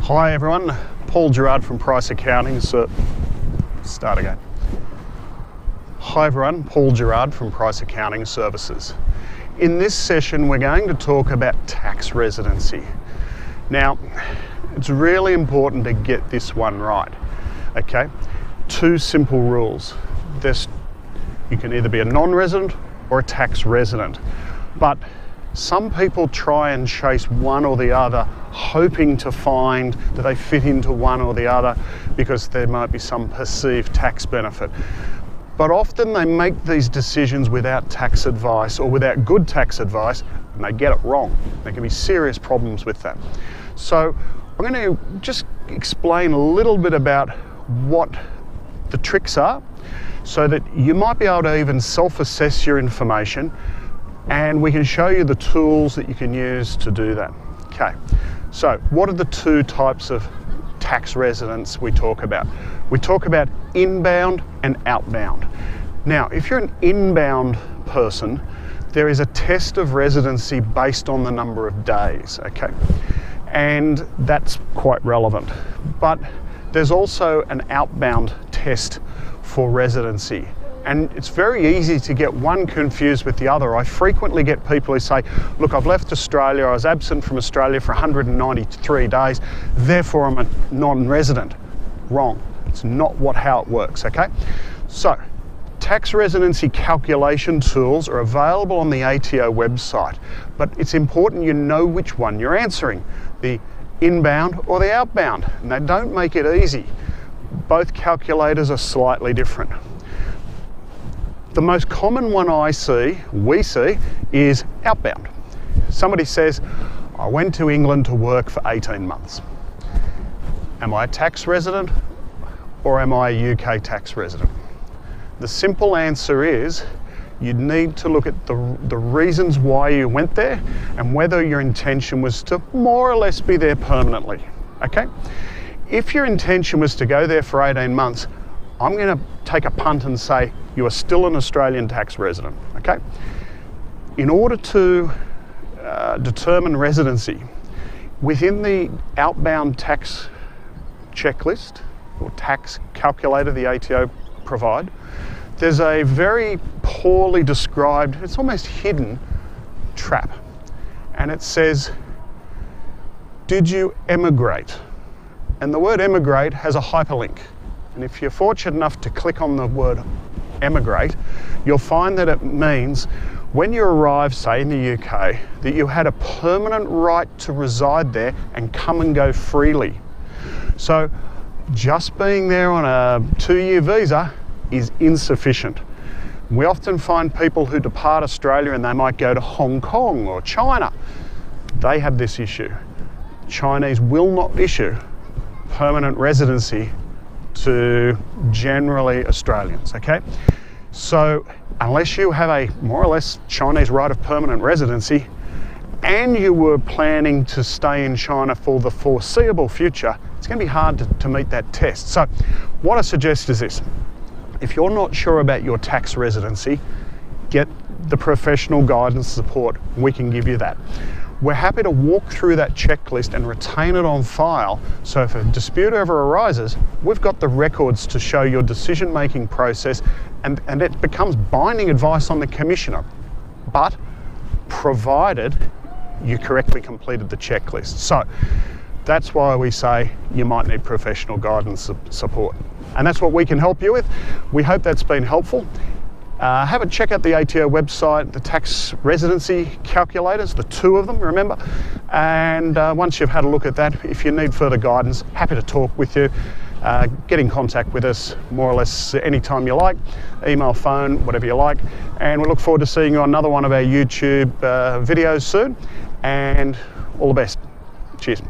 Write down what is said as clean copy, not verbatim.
Hi everyone, Paul Gerard from Price Accounting. Start again. Hi everyone, Paul Gerard from Price Accounting Services. In this session we're going to talk about tax residency. Now, it's really important to get this one right, okay? Two simple rules. You can either be a non-resident or a tax resident, but some people try and chase one or the other, hoping to find that they fit into one or the other because there might be some perceived tax benefit. But often they make these decisions without tax advice or without good tax advice, and they get it wrong. There can be serious problems with that. So I'm going to just explain a little bit about what the tricks are so that you might be able to even self-assess your information, and we can show you the tools that you can use to do that. Okay, so what are the two types of tax residents we talk about? We talk about inbound and outbound. Now, if you're an inbound person, there is a test of residency based on the number of days, okay? And that's quite relevant. But there's also an outbound test for residency. And it's very easy to get one confused with the other. I frequently get people who say, look, I've left Australia, I was absent from Australia for 193 days, therefore I'm a non-resident. Wrong. It's not how it works, okay? So, tax residency calculation tools are available on the ATO website, but it's important you know which one you're answering, the inbound or the outbound. And they don't make it easy. Both calculators are slightly different. The most common one we see, is outbound. Somebody says, I went to England to work for 18 months. Am I a tax resident or am I a UK tax resident? The simple answer is you need to look at the reasons why you went there and whether your intention was to more or less be there permanently, okay? If your intention was to go there for 18 months, I'm going to take a punt and say you are still an Australian tax resident, okay? In order to determine residency, within the outbound tax checklist or tax calculator the ATO provide, there's a very poorly described, it's almost hidden trap. And it says, did you emigrate? And the word emigrate has a hyperlink. And if you're fortunate enough to click on the word emigrate, you'll find that it means when you arrive, say in the UK, that you had a permanent right to reside there and come and go freely. So just being there on a 2-year visa is insufficient. We often find people who depart Australia and they might go to Hong Kong or China. They have this issue. Chinese will not issue permanent residency to generally Australians, okay? So unless you have a more or less Chinese right of permanent residency and you were planning to stay in China for the foreseeable future, it's going to be hard to meet that test. So what I suggest is this. If you're not sure about your tax residency, get the professional guidance support. We can give you that. We're happy to walk through that checklist and retain it on file, so if a dispute ever arises, we've got the records to show your decision-making process, and it becomes binding advice on the commissioner, but provided you correctly completed the checklist. So that's why we say you might need professional guidance support. And that's what we can help you with. We hope that's been helpful. Have a check out the ATO website, the tax residency calculators, the two of them, remember? And once you've had a look at that, if you need further guidance, happy to talk with you. Get in contact with us more or less anytime you like, email, phone, whatever you like. And we look forward to seeing you on another one of our YouTube videos soon. And all the best. Cheers.